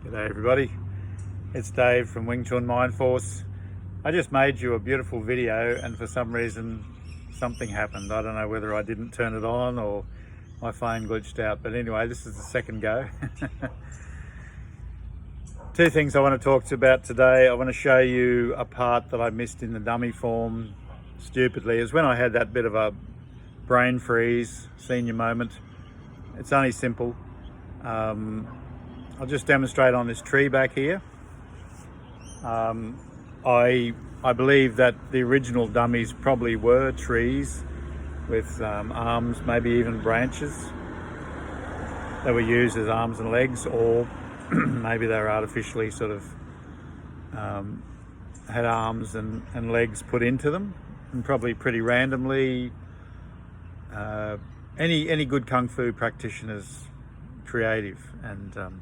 G'day everybody, it's Dave from Wing Chun Mind Force. I just made you a beautiful video and for some reason something happened. I don't know whether I didn't turn it on or my phone glitched out, but anyway, this is the second go. Two things I want to talk about today. I want to show you a part that I missed in the dummy form stupidly. Is when I had that bit of a brain freeze, senior moment. It's only simple. I'll just demonstrate on this tree back here. I believe that the original dummies probably were trees with arms, maybe even branches that were used as arms and legs, or maybe they were artificially sort of had arms and legs put into them, and probably pretty randomly. Any good Kung Fu practitioner's creative, and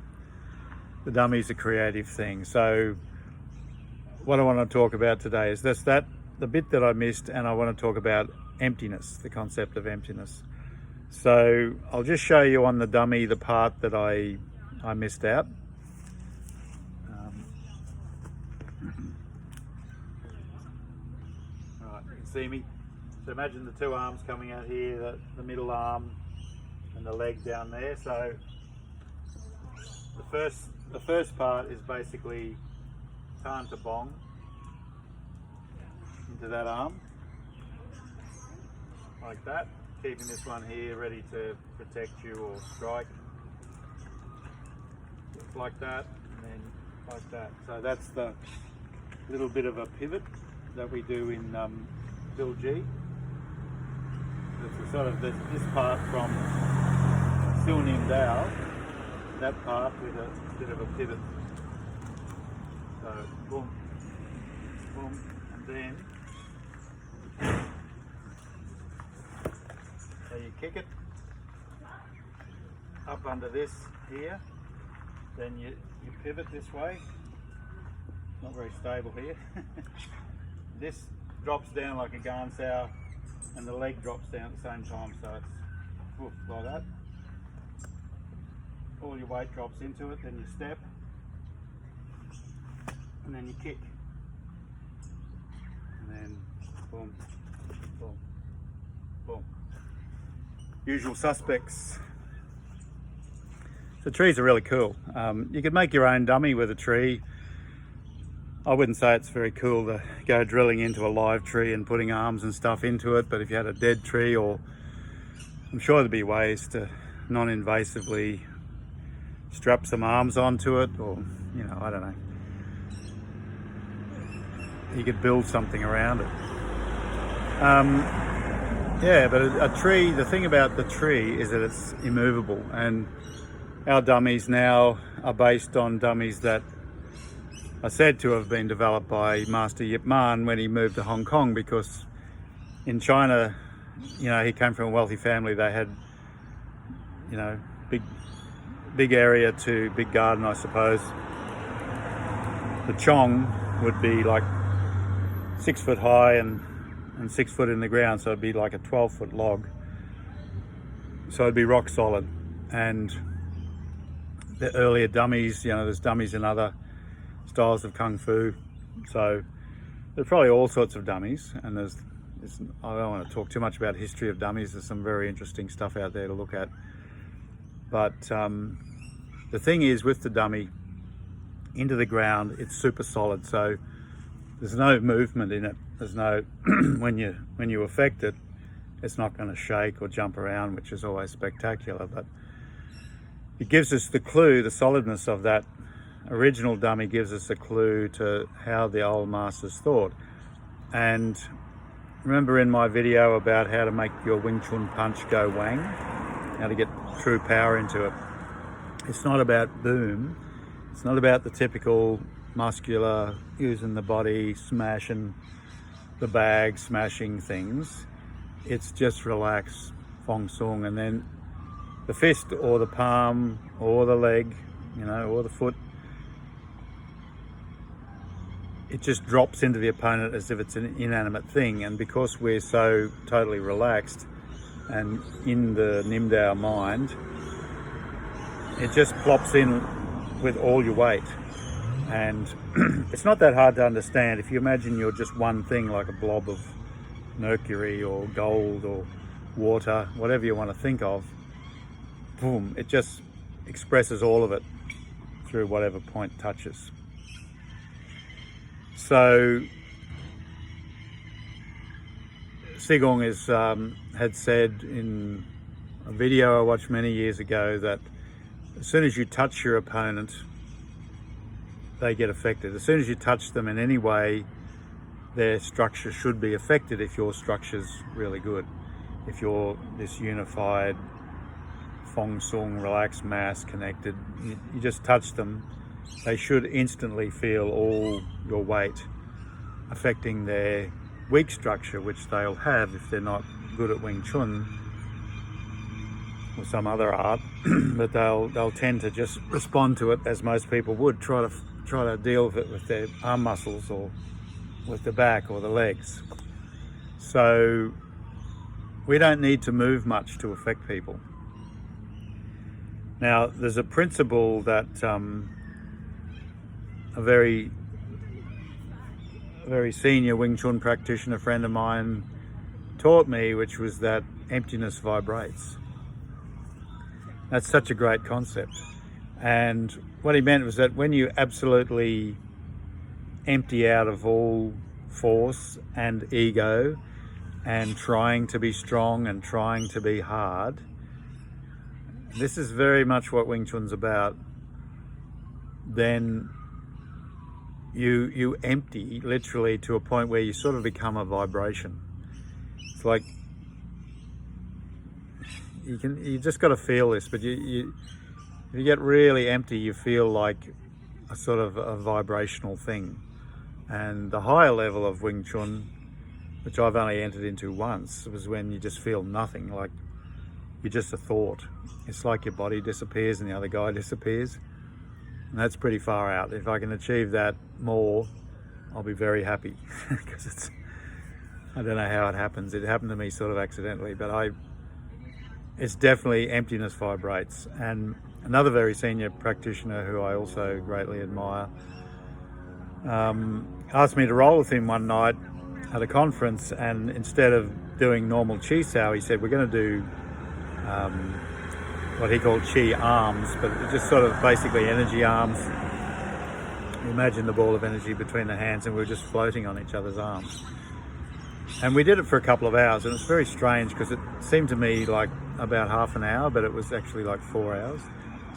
the dummy's a creative thing. So what I want to talk about today is the bit that I missed, and I want to talk about emptiness, the concept of emptiness. So I'll just show you on the dummy the part that I missed out. Right, you can see me. So imagine the two arms coming out here, the middle arm and the leg down there. So the first part is basically turn to bong into that arm, like that, keeping this one here ready to protect you or strike, just like that, and then like that. So that's the little bit of a pivot that we do in Bill G. It's the sort of this part from Sigung Dao, that part with a bit of a pivot. So boom, boom, and then so you kick it up under this here, then you pivot this way. Not very stable here. This drops down like a gansao, and the leg drops down at the same time, so it's woof, like that. All your weight drops into it, then you step, and then you kick, and then boom, boom, boom. Usual suspects. So trees are really cool. You could make your own dummy with a tree. I wouldn't say it's very cool to go drilling into a live tree and putting arms and stuff into it, but if you had a dead tree, or I'm sure there'd be ways to non-invasively strap some arms onto it, or, you know, I don't know. You could build something around it. Yeah, but a tree, the thing about the tree is that it's immovable, and our dummies now are based on dummies that are said to have been developed by Master Yip Man when he moved to Hong Kong, because in China, you know, he came from a wealthy family. They had, you know, big area to big garden, I suppose. The chong would be like 6 foot high and 6 foot in the ground, so it'd be like a 12-foot log. So it'd be rock solid. And the earlier dummies, you know, there's dummies in other styles of Kung Fu. So there's probably all sorts of dummies, and I don't want to talk too much about history of dummies. There's some very interesting stuff out there to look at. But the thing is, with the dummy into the ground, it's super solid. So there's no movement in it. There's no when you affect it, it's not going to shake or jump around, which is always spectacular. But it gives us the clue, the solidness of that original dummy gives us a clue to how the old masters thought. And remember in my video about how to make your Wing Chun punch go wang, how to get true power into it, it's not about boom, it's not about the typical muscular using the body, smashing the bag, smashing things. It's just relax, fong sung, and then the fist or the palm or the leg, you know, or the foot, it just drops into the opponent as if it's an inanimate thing. And because we're so totally relaxed and in the Nim Dao mind, it just plops in with all your weight. And it's not that hard to understand. If you imagine you're just one thing, like a blob of mercury or gold or water, whatever you want to think of, boom, it just expresses all of it through whatever point touches. So Sigung had said in a video I watched many years ago that as soon as you touch your opponent, they get affected. As soon as you touch them in any way, their structure should be affected if your structure's really good. If you're this unified, feng sung, relaxed mass, connected, you just touch them, they should instantly feel all your weight affecting their weak structure, which they'll have if they're not good at Wing Chun or some other art, but they'll tend to just respond to it as most people would, try to deal with it with their arm muscles or with the back or the legs. So we don't need to move much to affect people. Now, there's a principle that a very senior Wing Chun practitioner friend of mine taught me, which was that emptiness vibrates. That's such a great concept. And what he meant was that when you absolutely empty out of all force and ego and trying to be strong and trying to be hard, this is very much what Wing Chun's about, then you empty literally to a point where you sort of become a vibration. It's like you just got to feel this, but if you get really empty, you feel like a sort of a vibrational thing. And the higher level of Wing Chun, which I've only entered into once, was when you just feel nothing, like you're just a thought. It's like your body disappears and the other guy disappears. And that's pretty far out. If I can achieve that more, I'll be very happy. Because I don't know how it happens. It happened to me sort of accidentally, but it's definitely emptiness vibrates. And another very senior practitioner who I also greatly admire asked me to roll with him one night at a conference, and instead of doing normal chi sao, he said, we're going to do what he called chi arms, but just sort of basically energy arms. Imagine the ball of energy between the hands, and we were just floating on each other's arms. And we did it for a couple of hours, and it's very strange because it seemed to me like about half an hour, but it was actually like 4 hours.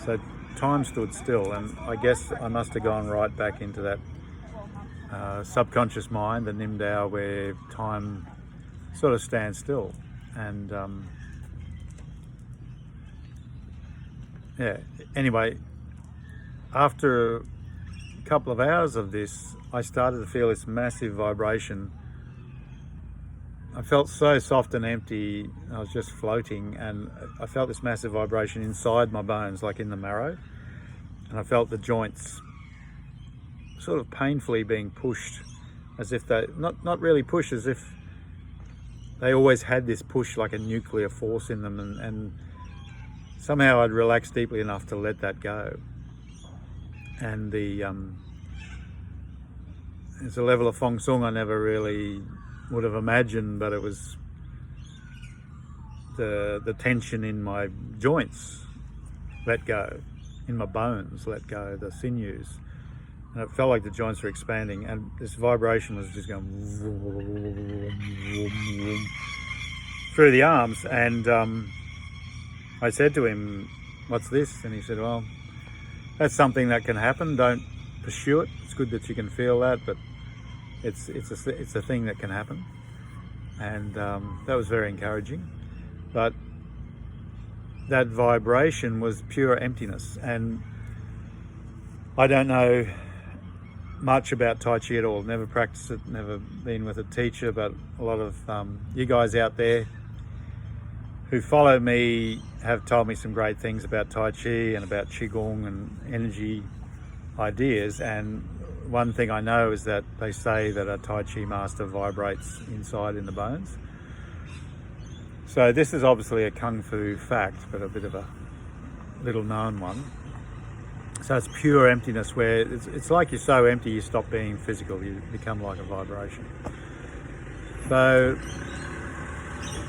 So time stood still, and I guess I must have gone right back into that subconscious mind, the Nim Dao, where time sort of stands still. And yeah, anyway, after a couple of hours of this, I started to feel this massive vibration. I felt so soft and empty. I was just floating, and I felt this massive vibration inside my bones, like in the marrow. And I felt the joints sort of painfully being pushed, as if they, not really pushed, as if they always had this push, like a nuclear force in them, and somehow I'd relaxed deeply enough to let that go. And it's a level of feng sung I never really would have imagined, but it was the tension in my joints let go, in my bones let go, the sinews, and it felt like the joints were expanding, and this vibration was just going through the arms. And I said to him, what's this? And he said, well, that's something that can happen, don't pursue it. It's good that you can feel that, but it's a thing that can happen. And that was very encouraging. But that vibration was pure emptiness. And I don't know much about Tai Chi at all. Never practiced it, never been with a teacher, but a lot of you guys out there who follow me have told me some great things about Tai Chi and about Qigong and energy ideas. And one thing I know is that they say that a Tai Chi master vibrates inside in the bones. So this is obviously a Kung Fu fact, but a bit of a little known one. So it's pure emptiness, where it's like you're so empty you stop being physical, you become like a vibration. So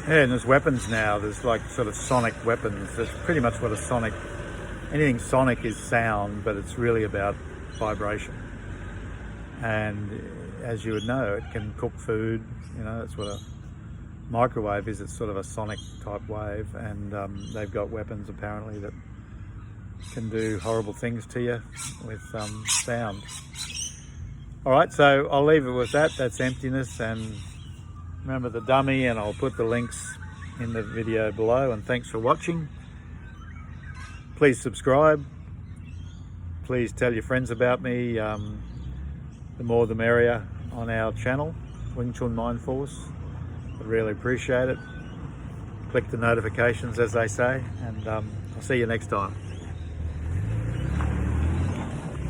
yeah, and there's weapons now, there's like sort of sonic weapons. That's pretty much what a sonic, anything sonic is sound, but it's really about vibration. And as you would know, it can cook food, you know, that's what a microwave is. It's sort of a sonic type wave, and they've got weapons apparently that can do horrible things to you with sound. All right, so I'll leave it with that. That's emptiness, and remember the dummy, and I'll put the links in the video below. And thanks for watching. Please subscribe. Please tell your friends about me. The more the merrier on our channel, Wing Chun Mind Force. I really appreciate it. Click the notifications, as they say, and I'll see you next time.